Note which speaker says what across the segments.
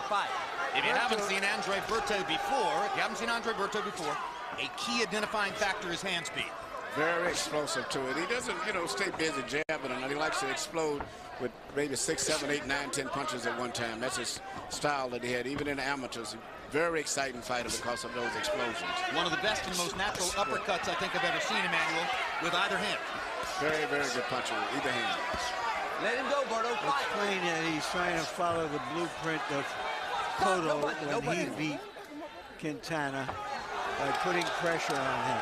Speaker 1: 5.
Speaker 2: If you haven't seen Andre Berto before, a key identifying factor is hand speed.
Speaker 3: Very explosive to it. He doesn't, stay busy jabbing enough. He likes to explode with maybe 6, 7, 8, 9, 10 punches at one time. That's his style that he had, even in the amateurs. Very exciting fighter because of those explosions.
Speaker 2: One of the best and most natural uppercuts I think I've ever seen, Emmanuel, with either hand.
Speaker 3: Very, very good puncher with either hand.
Speaker 1: Let him go, Berto.
Speaker 4: It's plain that he's trying to follow the blueprint of Cotto when he beat Quintana by putting pressure on him.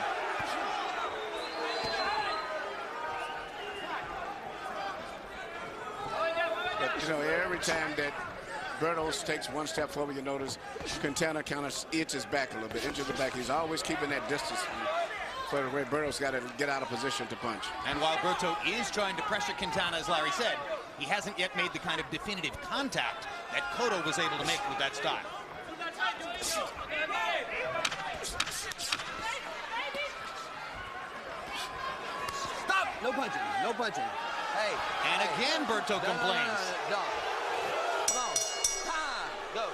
Speaker 3: But, every time that Berto takes one step forward, you notice Quintana kind of itches back a little bit, inches the back. He's always keeping that distance for where Berto's got to get out of position to punch.
Speaker 2: And while Berto is trying to pressure Quintana, as Larry said, he hasn't yet made the kind of definitive contact that Cotto was able to make with that style.
Speaker 1: Stop! No punching. No punching. Hey.
Speaker 2: And again, Berto complains.
Speaker 1: No. Come on. Time. Go.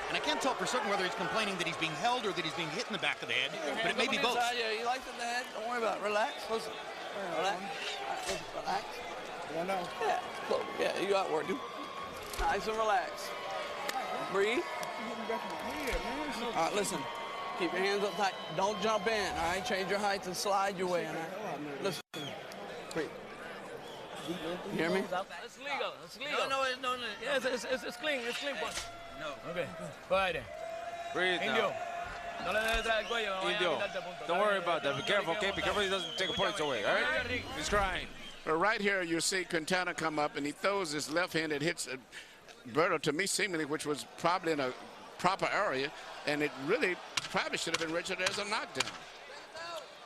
Speaker 2: And I can't tell for certain whether he's complaining that he's being held or that he's being hit in the back of the head, but it may be both.
Speaker 1: Yeah, you like it in the head. Don't worry about it. Relax. Listen. Relax. Relax.
Speaker 3: I know.
Speaker 1: Yeah. Look, yeah, you got work, dude. Nice and relax. Breathe. All right, listen. Keep your hands up tight. Don't jump in, all right? Change your height and slide your way in, all right? Listen. Breathe. You hear me?
Speaker 5: It's legal. It's legal. No. Yes, it's clean. It's clean. No. Okay. Go ahead.
Speaker 6: Breathe
Speaker 5: Indio.
Speaker 6: now. Indio, don't worry about that. Be careful, okay? Be careful he doesn't take points away, all right? He's crying.
Speaker 3: But right here, you see Quintana come up, and he throws his left hand that hits Berto, to me, seemingly, which was probably in a proper area, and it really probably should have been registered as a knockdown.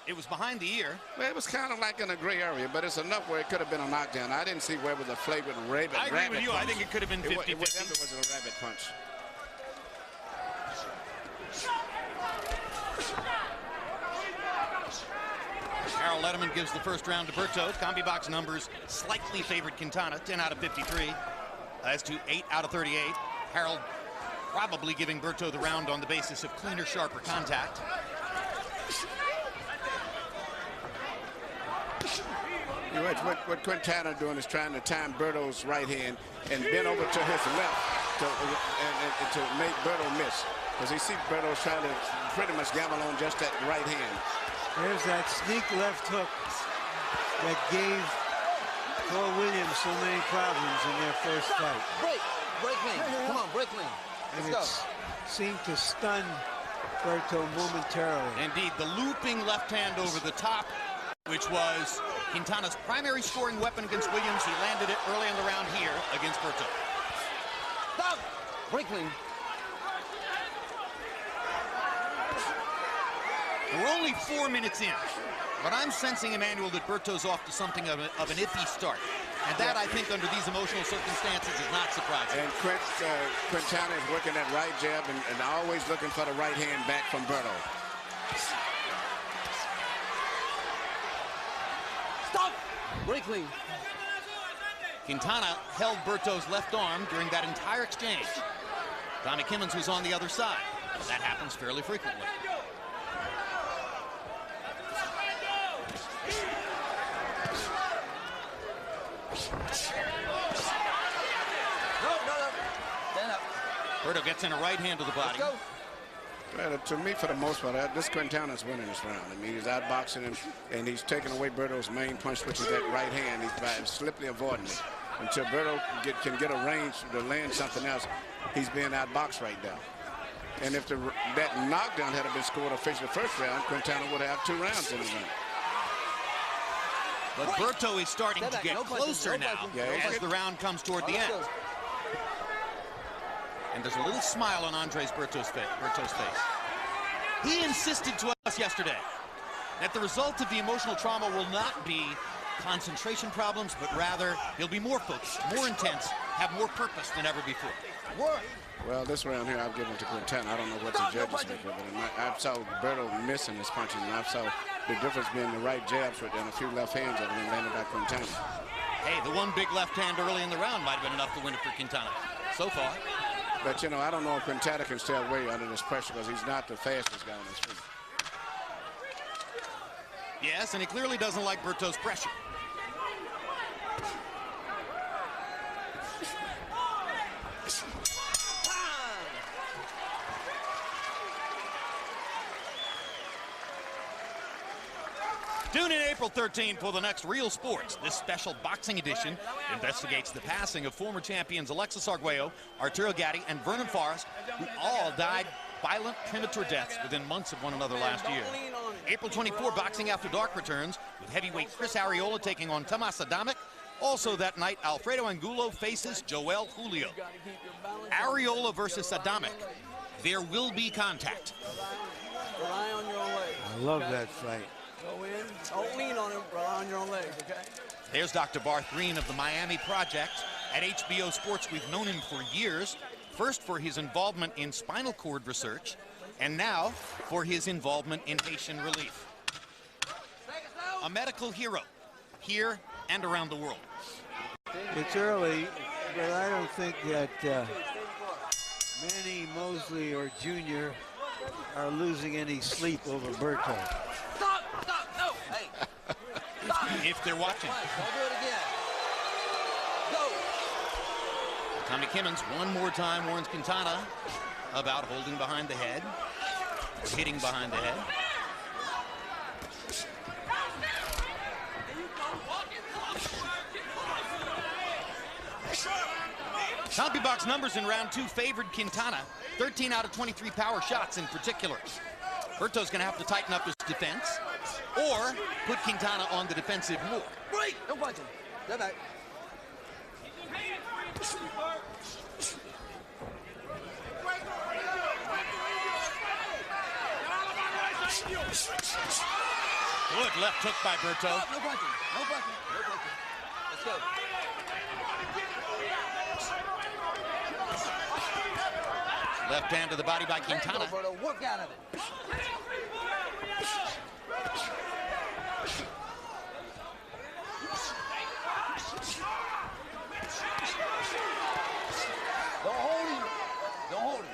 Speaker 2: It was behind the ear.
Speaker 3: Well, it was kind of like in a gray area, but it's enough where it could have been a knockdown. I didn't see where it was a flagrant rabbit.
Speaker 2: I agree with you.
Speaker 3: Punch.
Speaker 2: I think it could have been 50-50.
Speaker 3: It wasn't a rabbit punch.
Speaker 2: Harold Letterman gives the first round to Berto. CombiBox numbers slightly favored Quintana, 10 out of 53. As to 8 out of 38. Harold probably giving Berto the round on the basis of cleaner, sharper contact.
Speaker 3: You know, what Quintana doing is trying to time Berto's right hand and bend over to his left to make Berto miss. Because he sees Berto's trying to pretty much gamble on just that right hand.
Speaker 4: There's that sneak left hook that gave Paul Williams so many problems in their first fight.
Speaker 1: Break me. Come on, break me.
Speaker 4: And
Speaker 1: Let's go.
Speaker 4: it seemed to stun Berto momentarily.
Speaker 2: Indeed, the looping left hand over the top, which was Quintana's primary scoring weapon against Williams. He landed it early in the round here against Berto.
Speaker 1: Stop! Break me.
Speaker 2: We're only 4 minutes in, but I'm sensing, Emmanuel, that Berto's off to something of an iffy start. And that, I think, under these emotional circumstances is not surprising.
Speaker 3: And Quintana is working that right jab and always looking for the right hand back from Berto.
Speaker 1: Stop! Break me.
Speaker 2: Quintana held Berto's left arm during that entire exchange. Tommy Kimmons was on the other side. That happens fairly frequently. Berto gets in a right hand to the body.
Speaker 3: Well, to me, for the most part, this Quintana's winning this round. I mean, he's outboxing him, and he's taking away Berto's main punch, which is that right hand. He's slipply avoiding it. Until Berto can get a range to land something else, he's being outboxed right now. And if that knockdown had been scored officially the first round, Quintana would have 2 rounds in the round.
Speaker 2: But Berto is starting to get closer now as the round comes toward the end. And there's a little smile on Berto's face. He insisted to us yesterday that the result of the emotional trauma will not be concentration problems, but rather he'll be more focused, more intense, have more purpose than ever before.
Speaker 3: Well, this round here, I've given to Quintana. I don't know what the judges think of it. I saw Berto missing his punches, and I saw the difference being the right jabs and a few left hands that have been landed by Quintana.
Speaker 2: Hey, the one big left hand early in the round might have been enough to win it for Quintana so far.
Speaker 3: But, you know, I don't know if Quintana can stay away under this pressure because he's not the fastest guy on his feet.
Speaker 2: Yes, and he clearly doesn't like Berto's pressure. Tune in April 13 for the next Real Sports. This special boxing edition investigates the passing of former champions Alexis Arguello, Arturo Gatti, and Vernon Forrest, who all died violent premature deaths within months of one another last year. April 24, Boxing After Dark returns with heavyweight Chris Arreola taking on Tomas Adamek. Also that night, Alfredo Angulo faces Joel Julio. Arreola versus Adamek. There will be contact.
Speaker 1: Rely on your own legs.
Speaker 4: I love that fight.
Speaker 1: Go in. Don't lean on him. Rely on your own legs, okay?
Speaker 2: There's Dr. Barth Green of the Miami Project. At HBO Sports, we've known him for years. First for his involvement in spinal cord research, and now for his involvement in Haitian relief. A medical hero here and around the world.
Speaker 4: It's early, but I don't think that Manny Mosley or Junior are losing any sleep over Berto.
Speaker 5: Stop! Stop! No! Hey! Stop!
Speaker 2: If they're watching.
Speaker 5: Don't do it again. Go!
Speaker 2: Tommy Kimmons one more time warns Quintana about holding behind the head, or hitting behind the head. CompuBox numbers in round 2 favored Quintana, 13 out of 23 power shots in particular. Berto's going to have to tighten up his defense or put Quintana on the defensive more.
Speaker 5: Break! Don't punch him. Go back.
Speaker 2: Good left hook by Berto.
Speaker 5: No punching. No punching. No punching. Let's go.
Speaker 2: Left hand to the body by Quintana.
Speaker 5: For the work out of it. Don't hold him. Don't hold him.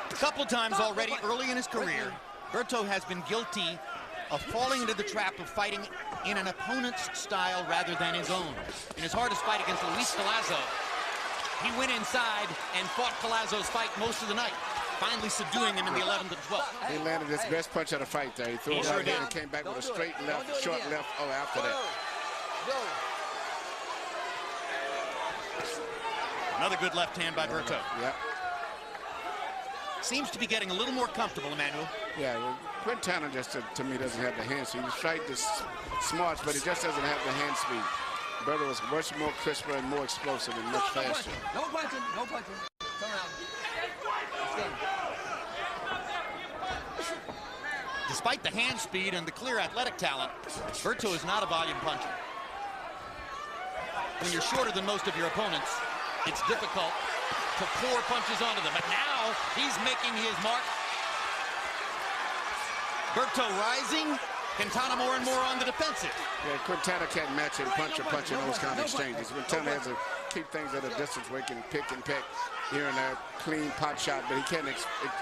Speaker 2: A couple of times already early in his career, Berto has been guilty of falling into the trap of fighting in an opponent's style rather than his own. In his hardest fight against Luis Collazo, he went inside and fought Collazo's fight most of the night, finally subduing him in the 11th and 12th.
Speaker 3: He landed his best punch of the fight there. He threw it right there and came back with a straight left, short left. Oh, after that.
Speaker 5: Go.
Speaker 2: Another good left hand by Berto.
Speaker 3: Yep.
Speaker 2: Seems to be getting a little more comfortable, Emmanuel.
Speaker 3: Yeah, well, Quintana just, to me, doesn't have the hand speed. He's tried this smarts, but he just doesn't have the hand speed. Berto is much more crisper and more explosive and much faster.
Speaker 5: No punching. No punching. Turn around.
Speaker 2: Despite the hand speed and the clear athletic talent, Berto is not a volume puncher. When you're shorter than most of your opponents, it's difficult to pour punches onto them. But now he's making his mark. Berto rising, Quintana more and more on the defensive.
Speaker 3: Yeah, Quintana can't match him punch in those kind of exchanges. Quintana has to keep things at a distance where he can pick and peck here and there, clean pot shot, but he can't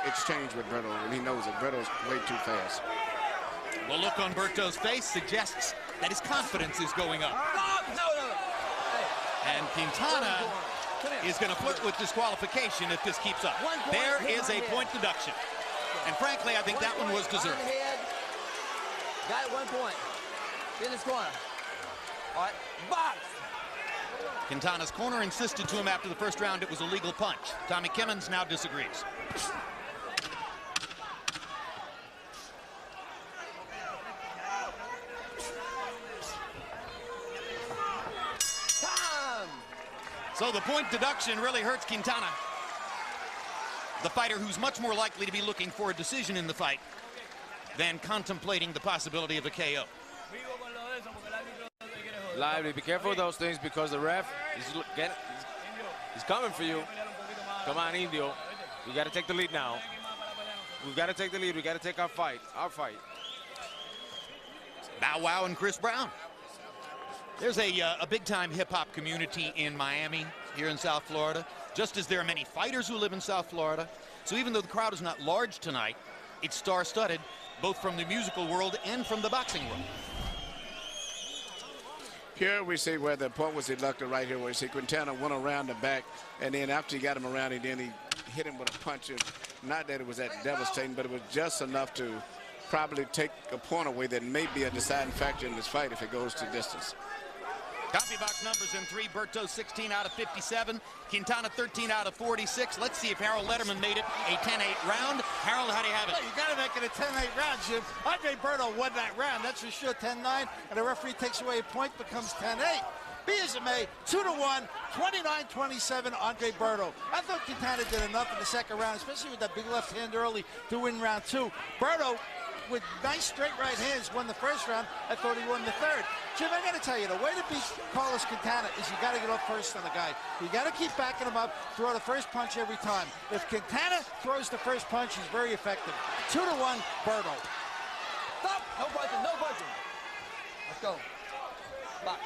Speaker 3: exchange with Berto, and he knows it. Berto's way too fast.
Speaker 2: The look on Berto's face suggests that his confidence is going up. And Quintana is going to flirt with disqualification if this keeps up. There is a point deduction. And frankly, I think that one was deserved.
Speaker 5: Got it, 1 point. In this corner. All right, box.
Speaker 2: Quintana's corner insisted to him after the first round it was a legal punch. Tommy Kimmons now disagrees. So the point deduction really hurts Quintana, the fighter who's much more likely to be looking for a decision in the fight than contemplating the possibility of a KO.
Speaker 6: Lively, be careful of those things because the ref he's coming for you. Come on, Indio. We got to take the lead now. We've got to take the lead. We got to take our fight.
Speaker 2: Bow Wow and Chris Brown. There's a big-time hip-hop community in Miami, here in South Florida. just as there are many fighters who live in South Florida. So even though the crowd is not large tonight, it's star-studded, both from the musical world and from the boxing world.
Speaker 3: Here we see where the point was elected right here, where you see Quintana went around the back, and then after he got him around, then he hit him with a punch. Not that it was that devastating, but it was just enough to probably take a point away that may be a deciding factor in this fight if it goes to distance.
Speaker 2: Copy box numbers in 3. Berto 16 out of 57. Quintana 13 out of 46. Let's see if Harold Letterman made it a 10-8 round. Harold, how do you have it?
Speaker 7: You got to make it a 10-8 round, Jim. Andre Berto won that round, that's for sure. 10-9, and the referee takes away a point, becomes 10-8. Be as it may, 2-1, 29-27, Andre Berto. I thought Quintana did enough in the second round, especially with that big left hand early to win round 2. Berto, with nice straight right hands, won the first round. I thought he won the third. Jim, I got to tell you, the way to beat Carlos Quintana is you got to get up first on the guy. You got to keep backing him up, throw the first punch every time. If Quintana throws the first punch, he's very effective. 2-1, Berto.
Speaker 5: Stop! No punching, no punching. Let's go. Box.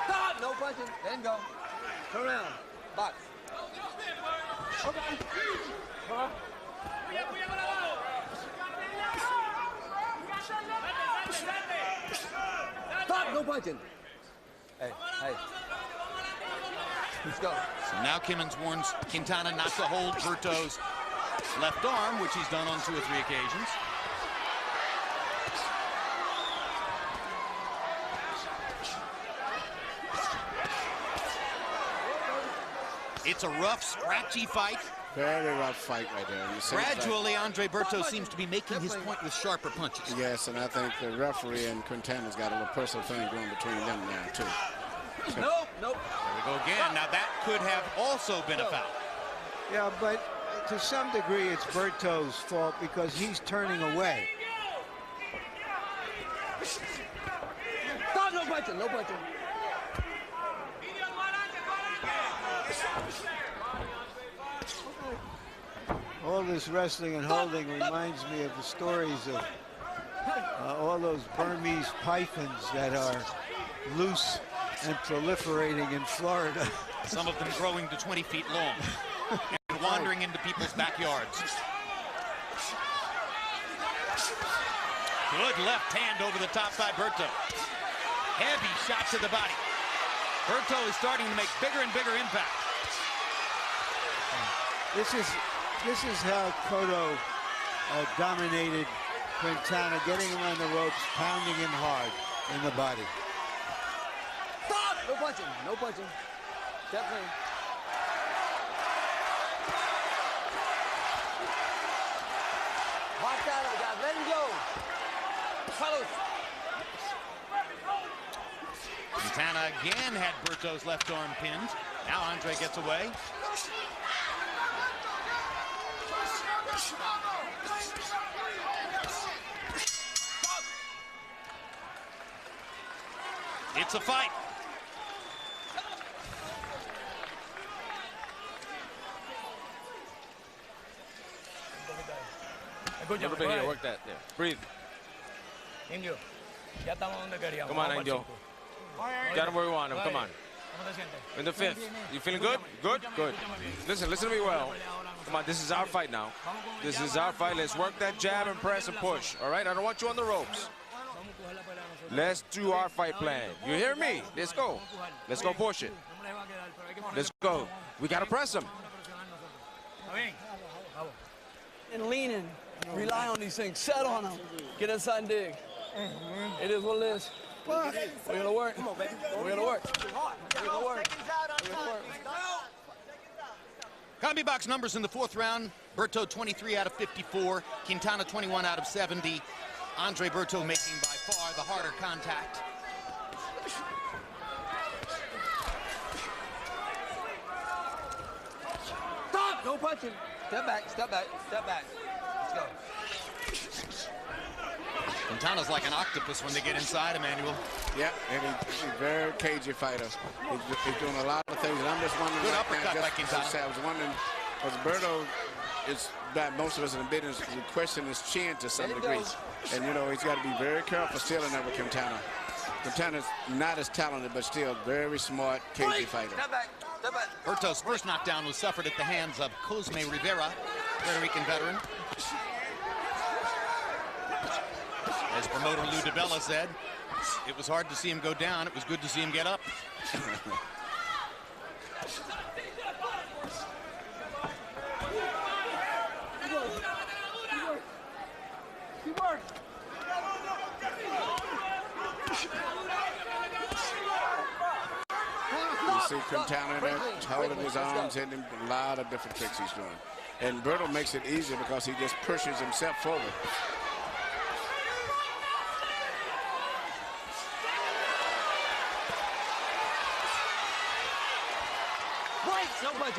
Speaker 5: Stop! No punching. Then go. Turn around. Box. Okay. Stop! No punching. Hey, hey. Let's go.
Speaker 2: So now Kimmons warns Quintana not to hold Berto's left arm, which he's done on 2 or 3 occasions. It's a rough, scratchy fight.
Speaker 3: Very rough fight right there.
Speaker 2: Gradually, Andre Berto seems to be making his point with sharper punches.
Speaker 3: Yes, and I think the referee and Quintana's got a little personal thing going between them now, too.
Speaker 5: Nope, nope.
Speaker 2: There we go again. Now that could have also been a foul.
Speaker 4: Yeah, but to some degree it's Berto's fault because he's turning away.
Speaker 5: Stop! No punching, no punching.
Speaker 4: All this wrestling and holding reminds me of the stories of all those Burmese pythons that are loose and proliferating in Florida.
Speaker 2: Some of them growing to 20 feet long and wandering into people's backyards. Good left hand over the top by Berto. Heavy shot to the body. Berto is starting to make bigger and bigger impact.
Speaker 4: This is how Cotto dominated Quintana, getting him on the ropes, pounding him hard in the body.
Speaker 5: Stop! No punching, no punching. Definitely. Watch out, guys. Let him go. Carlos.
Speaker 2: Quintana again had Berto's left arm pinned. Now Andre gets away. It's a fight.
Speaker 6: Never been here. Work that. There. Breathe.
Speaker 5: Indio. Ya estamos donde queríamos.
Speaker 6: Come on, Indio. Got him where we want him. Come on. In the 5th. You feeling good? Good? Good. Listen to me well. Come on, this is our fight now. This is our fight. Let's work that jab and press and push. All right? I don't want you on the ropes. Let's do our fight plan. You hear me? Let's go. Let's go push it. Let's go. We got to press him.
Speaker 1: And lean in. Rely on these things. Set on them. Get inside and dig. It is what it is. We're going to work. We're going to work. We're going to work.
Speaker 2: Combi box numbers in the 4th round. Berto 23 out of 54. Quintana 21 out of 70. Andre Berto making by far the harder contact.
Speaker 5: Stop! No punching. Step back, step back, step back. Let's go.
Speaker 2: Quintana's like an octopus when they get inside, Emmanuel.
Speaker 3: Yeah, and he's a very cagey fighter. He's doing a lot of things, and I'm just wondering.
Speaker 2: Good
Speaker 3: right
Speaker 2: uppercut
Speaker 3: now,
Speaker 2: by Quintana.
Speaker 3: I was wondering, because Berto is, that most of us in the business, question his chin to some degree. And, you know, he's got to be very careful stealing that with Quintana. Quintana's not as talented, but still very smart, cagey fighter.
Speaker 1: Step back. Step back.
Speaker 2: Berto's first knockdown was suffered at the hands of Cosme Rivera, Puerto Rican veteran. As promoter Lou DiBella said, it was hard to see him go down. It was good to see him get up.
Speaker 3: You see Quintana there holding his arms, hitting him, a lot of different tricks he's doing. And Berto makes it easier because he just pushes himself forward.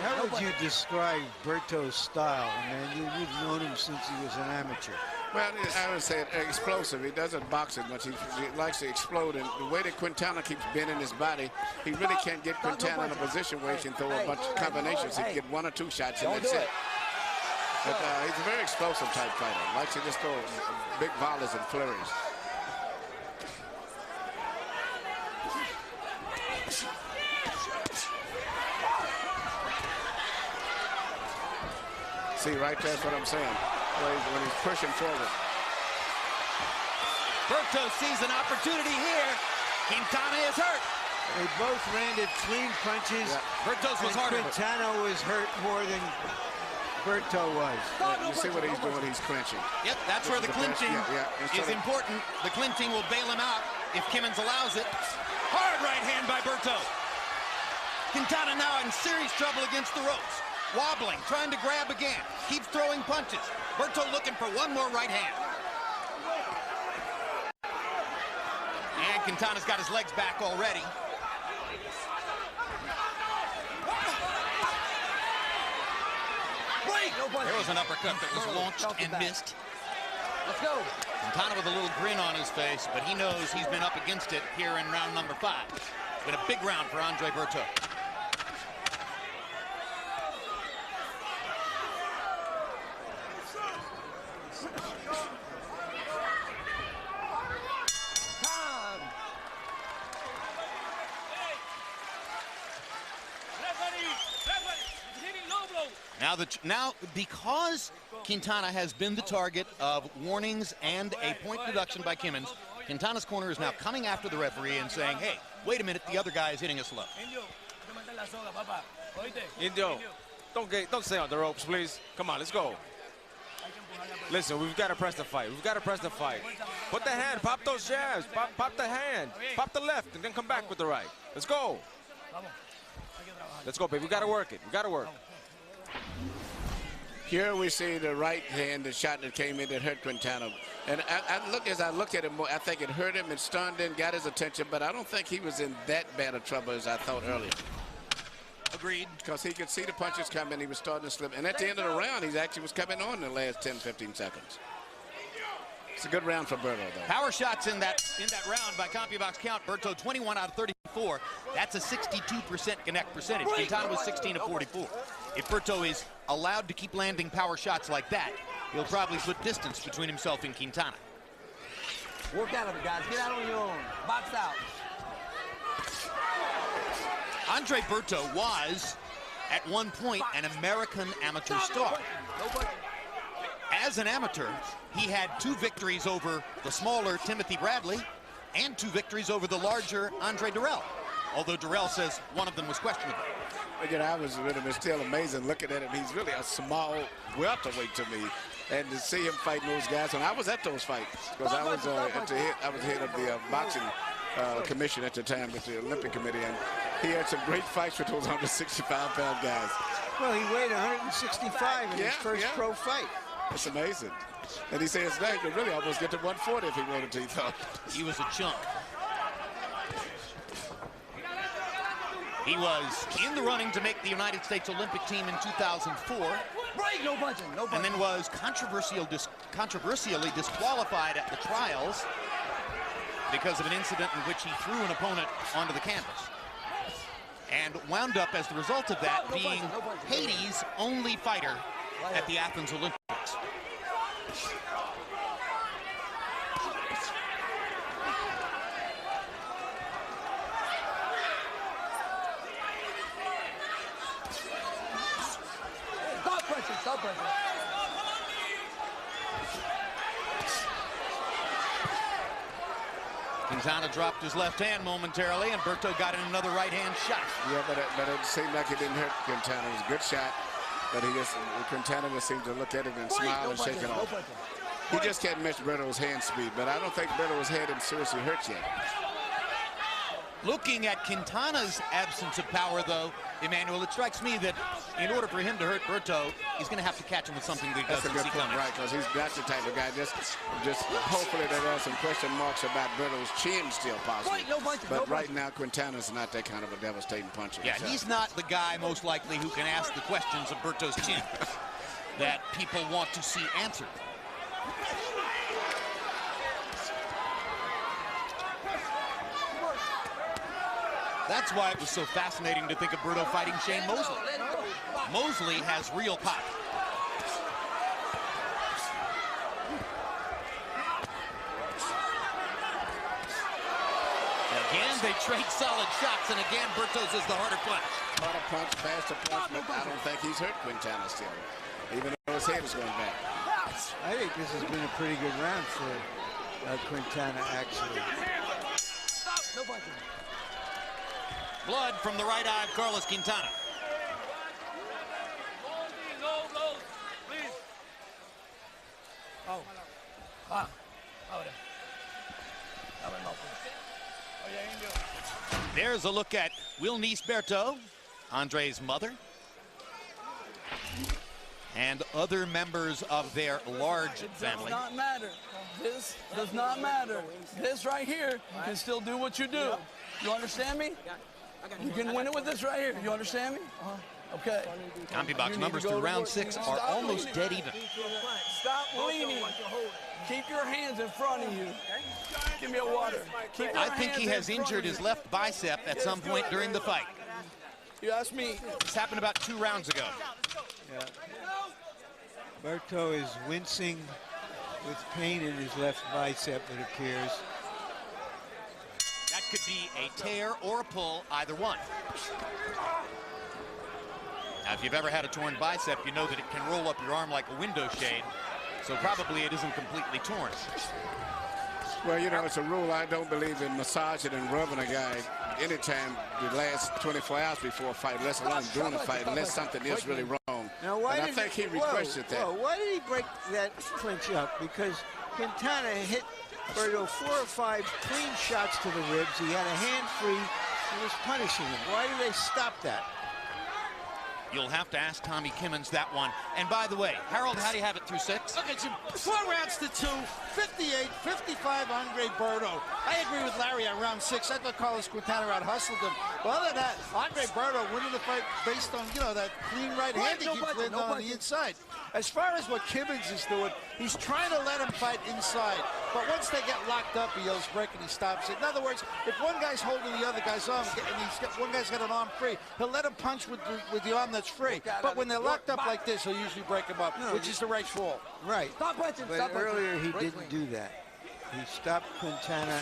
Speaker 4: How would you describe Berto's style, man? You've known him since he was an amateur.
Speaker 3: Well, I would say explosive. He doesn't box as much. He likes to explode. And the way that Quintana keeps bending his body, he really can't get Quintana in a position where he can throw a bunch of combinations. He can get 1 or 2 shots and that's it. But he's a very explosive type fighter. Likes to just throw big volleys and flurries. See, right there's what I'm saying. When he's pushing forward.
Speaker 2: Berto sees an opportunity here. Quintana is hurt.
Speaker 4: They both landed clean punches.
Speaker 3: Yeah.
Speaker 2: Berto's was harder.
Speaker 4: Quintana was hurt more than Berto was.
Speaker 3: You see what he's doing? He's clinching.
Speaker 2: Yep, that's where the clinching is
Speaker 3: Instead of-
Speaker 2: important. The clinching will bail him out if Kimmins allows it. Hard right hand by Berto. Quintana now in serious trouble against the ropes. Wobbling, trying to grab again. Keeps throwing punches. Berto looking for one more right hand. And Quintana's got his legs back already. There was an uppercut that was launched and missed.
Speaker 1: Let's go.
Speaker 2: Quintana with a little grin on his face, but he knows he's been up against it here in round number 5. It's been a big round for Andre Berto. Now, because Quintana has been the target of warnings and a point deduction by Kimmins, Quintana's corner is now coming after the referee and saying, hey, wait a minute, the other guy is hitting us low.
Speaker 6: Indio, don't stay on the ropes, please. Come on, let's go. Listen, we've got to press the fight. We've got to press the fight. Put the hand, pop those jabs, pop the hand, pop the left, and then come back with the right. Let's go. Let's go, baby. We got to work it. We got to work.
Speaker 3: Here we see the right hand, the shot that came in that hurt Quintana. And as I look at him more, I think it hurt him and stunned him, got his attention, but I don't think he was in that bad of trouble as I thought earlier.
Speaker 2: Agreed.
Speaker 3: Because he could see the punches coming, he was starting to slip. And at the end of the round, he actually was coming on in the last 10, 15 seconds. It's a good round for Berto, though.
Speaker 2: Power shots in that round by CompuBox count. Berto 21 out of 34. That's a 62% connect percentage. Quintana was 16 of 44. If Berto is allowed to keep landing power shots like that, he'll probably put distance between himself and Quintana.
Speaker 1: Work out of it, guys. Get out on your own. Box out.
Speaker 2: Andre Berto was, at one point, an American amateur star. As an amateur, he had 2 victories over the smaller Timothy Bradley and 2 victories over the larger Andre Durrell, although Durrell says one of them was questionable.
Speaker 3: Again, I was with him. It's still amazing looking at him. He's really a small welterweight to me. And to see him fighting those guys, and I was at those fights because I was head of the boxing commission at the time with the Olympic Committee, and he had some great fights with those 165-pound guys.
Speaker 4: Well, he weighed 165 in his first pro fight.
Speaker 3: It's amazing. And he says now he could really almost get to 140 if he wanted to, he thought.
Speaker 2: He was a chunk. He was in the running to make the United States Olympic team in 2004.
Speaker 1: Break, no punching, no punching.
Speaker 2: And then was controversially disqualified at the trials because of an incident in which he threw an opponent onto the canvas. And wound up, as the result of that, being Haiti's only fighter at the Athens Olympics.
Speaker 5: Stop pressure.
Speaker 2: Quintana dropped his left hand momentarily, and Berto got in another right hand shot.
Speaker 3: Yeah, but it seemed like it didn't hurt Quintana. It was a good shot, but Quintana just seemed to look at it and smile and shake it off. He just can't match Berto's hand speed, but I don't think Berto's had him seriously hurt yet.
Speaker 2: Looking at Quintana's absence of power, though, Emmanuel, it strikes me that in order for him to hurt Berto, he's going to have to catch him with something that he
Speaker 3: That's a
Speaker 2: doesn't
Speaker 3: good
Speaker 2: see
Speaker 3: point,
Speaker 2: coming.
Speaker 3: right? Because that's the type of guy. Just hopefully there are some question marks about Berto's chin still possible. But right now, Quintana's not that kind of a devastating puncher.
Speaker 2: Yeah, he's not the guy most likely who can ask the questions of Berto's chin that people want to see answered. That's why it was so fascinating to think of Berto fighting Shane Mosley. Mosley has real pop. Again, they trade solid shots, and again, Berto's is the harder punch.
Speaker 3: Harder punch, faster punch, but I don't think he's hurt Quintana still, even though his head is going back.
Speaker 4: I think this has been a pretty good round for Quintana, actually.
Speaker 2: Blood from the right eye of Carlos Quintana.
Speaker 5: Please. Oh. Ah. Ahora.
Speaker 2: There's a look at Wilnice Berto, Andre's mother, and other members of their large family.
Speaker 1: Does not matter. This does not matter. This right here can still do what you do. You understand me? You can win it with this right here. You understand me? Okay.
Speaker 2: CompuBox numbers through round 6 are almost dead even.
Speaker 1: Stop leaning. Keep your hands in front of you. Give me a water. Keep your
Speaker 2: I think he
Speaker 1: hands
Speaker 2: has
Speaker 1: in front
Speaker 2: injured
Speaker 1: of
Speaker 2: his
Speaker 1: you.
Speaker 2: left bicep at some point during the fight.
Speaker 1: You ask me.
Speaker 2: This happened about 2 rounds ago.
Speaker 4: Yeah. Berto is wincing with pain in his left bicep, it appears.
Speaker 2: That could be a tear or a pull, either one. Now, if you've ever had a torn bicep, you know that it can roll up your arm like a window shade, so probably it isn't completely torn.
Speaker 3: Well, you know, it's a rule. I don't believe in massaging and rubbing a guy anytime the last 24 hours before a fight, let alone during a fight, unless something is really wrong.
Speaker 4: Now, why
Speaker 3: and I
Speaker 4: did
Speaker 3: think he requested that.
Speaker 4: Whoa, why did he break that clinch up? Because Quintana hit Berto 4 or 5 clean shots to the ribs. He had a hand free. He was punishing him. Why did they stop that?
Speaker 2: You'll have to ask Tommy Kimmons that one. And by the way, Harold, how do you have it through 6?
Speaker 7: Okay, Jim, 4 rounds to 2, 58-55 Andre Berto. I agree with Larry on round 6. I thought Carlos Quintana out-hustled him. But other than that, Andre Berto winning the fight based on, you know, that clean right hand he keeps landing on the inside. As far as what Kimmons is doing, he's trying to let him fight inside. But once they get locked up, he yells break and he stops it. In other words, if one guy's holding the other guy's arm and one guy's got an arm free, he'll let him punch with the arm that's free. But when they're locked up like this, he'll usually break him up, which is the right call.
Speaker 4: Right.
Speaker 5: Stop punching.
Speaker 4: But
Speaker 5: Stop punching.
Speaker 4: earlier he didn't do that. He stopped Quintana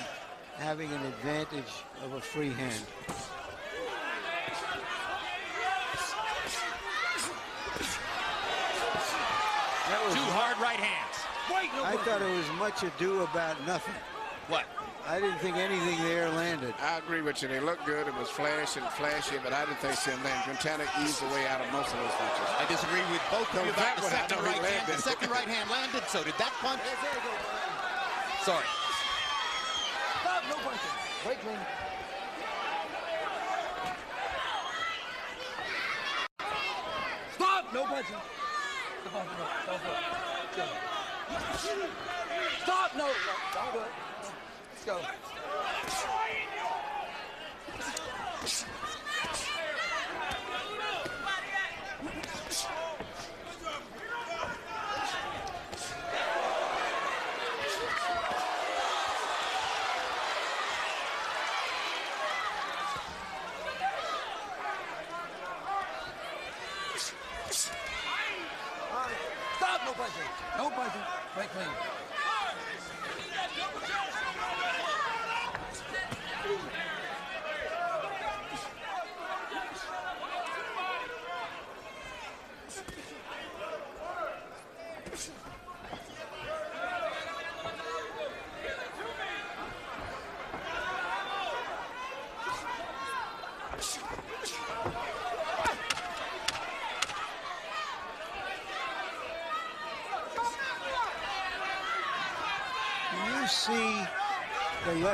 Speaker 4: having an advantage of a free hand. That was
Speaker 2: 2 hard right hands.
Speaker 4: I thought it was much ado about nothing.
Speaker 2: What?
Speaker 4: I didn't think anything there landed.
Speaker 3: I agree with you. They looked good. It was flashy, but I didn't think Sam land. Quintana eased the way out of most of those punches.
Speaker 2: I disagree with both of you about the
Speaker 3: that
Speaker 2: second
Speaker 3: one, I know he
Speaker 2: right hand. The
Speaker 3: landed.
Speaker 2: second right hand landed, so did that punch. Sorry.
Speaker 5: Stop, no punching. Break clean. Stop, no punching. Stop, no. Don't do it. Stop, no. Don't do it. Let's go. Stop, no punching. No punching. Break clean.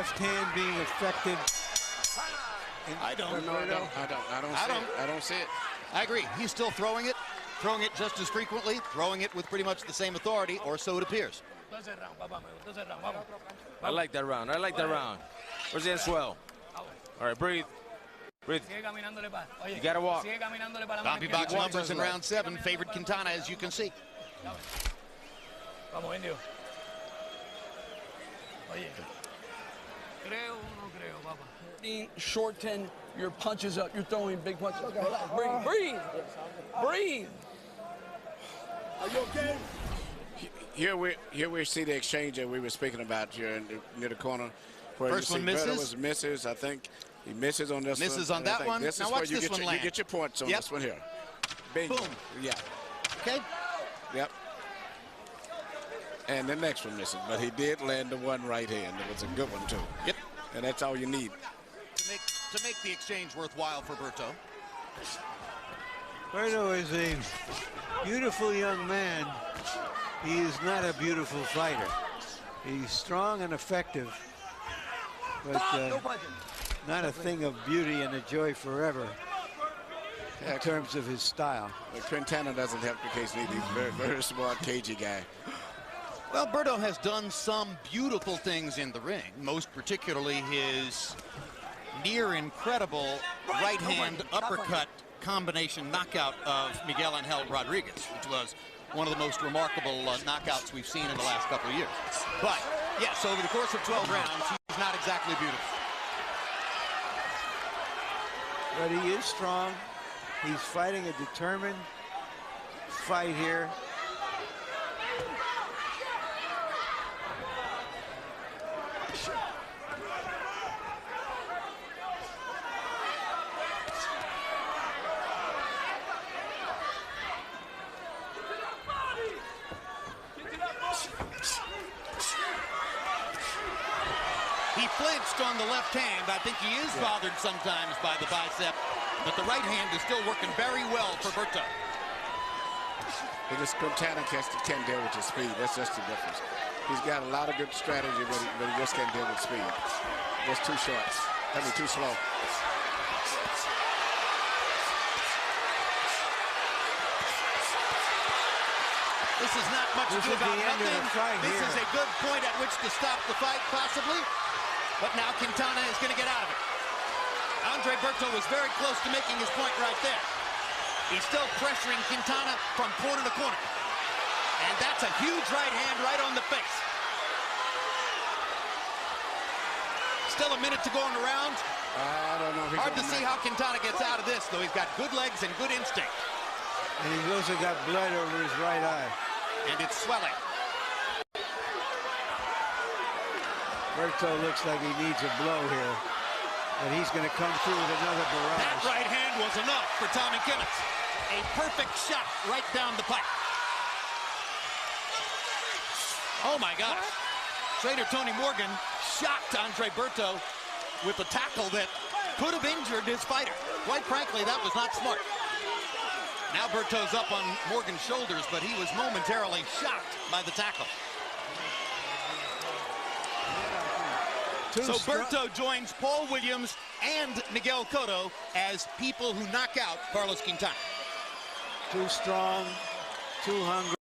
Speaker 4: left hand being effective?
Speaker 2: I don't.
Speaker 3: No, I don't see it.
Speaker 2: I agree. He's still throwing it just as frequently, throwing it with pretty much the same authority, or so it appears.
Speaker 6: I like that round. I like that round. Where's the swell? All right, breathe. Breathe. You gotta walk.
Speaker 2: Dompy box numbers in round 7 favored Quintana, as you can see.
Speaker 5: Vamos, Indio. Oye, creo o no creo, papá.
Speaker 1: Shorten your punches up. You're throwing big punches. Okay, breathe, breathe, breathe.
Speaker 3: Are you okay? Here we see the exchange that we were speaking about here near the corner. Where
Speaker 2: First
Speaker 3: you see
Speaker 2: one misses.
Speaker 3: Was misses. I think he misses on this one.
Speaker 2: Misses on that one.
Speaker 3: This
Speaker 2: now
Speaker 3: is
Speaker 2: watch
Speaker 3: where
Speaker 2: this one land.
Speaker 3: You get your points on this one here.
Speaker 2: Boom.
Speaker 3: Yeah.
Speaker 2: Okay.
Speaker 3: Yep. And the next one misses, but he did land the one right hand. It was a good one too.
Speaker 2: Yep.
Speaker 3: And that's all you need
Speaker 2: to make the exchange worthwhile for Berto.
Speaker 4: Berto is a beautiful young man. He is not a beautiful fighter. He's strong and effective, but not a thing of beauty and a joy forever in terms of his style.
Speaker 3: But Quintana doesn't help the case neither. He's a very, very smart, cagey guy.
Speaker 2: Well, Berto has done some beautiful things in the ring, most particularly his near incredible right hand uppercut combination knockout of Miguel Angel Rodriguez, which was one of the most remarkable knockouts we've seen in the last couple of years. But yes, over the course of 12 rounds, he's not exactly beautiful.
Speaker 4: But he is strong. He's fighting a determined fight here.
Speaker 2: He flinched on the left hand. I think he is bothered sometimes by the bicep, but the right hand is still working very well for Berto.
Speaker 3: Quintana can't deal with his speed. That's just the difference. He's got a lot of good strategy, but he just can't deal with speed. Just too short. I mean, too slow.
Speaker 2: This is not much ado about nothing. This is a good point at which to stop the fight, possibly. But now Quintana is going to get out of it. Andre Berto was very close to making his point right there. He's still pressuring Quintana from corner to corner. And that's a huge right hand right on the face. Still a minute to go in the round.
Speaker 3: I don't know.
Speaker 2: Hard to see how Quintana gets out of this, though. He's got good legs and good instinct.
Speaker 4: And he's also got blood over his right eye.
Speaker 2: And it's swelling.
Speaker 4: Berto looks like he needs a blow here. But he's going to come through with another barrage.
Speaker 2: That right hand was enough for Tommy Kimmons. A perfect shot right down the pipe. Oh my gosh. Trainer Tony Morgan shocked Andre Berto with a tackle that could have injured his fighter. Quite frankly, that was not smart. Now Berto's up on Morgan's shoulders, but he was momentarily shocked by the tackle. So Berto joins Paul Williams and Miguel Cotto as people who knock out Carlos Quintana.
Speaker 4: Too strong, too hungry.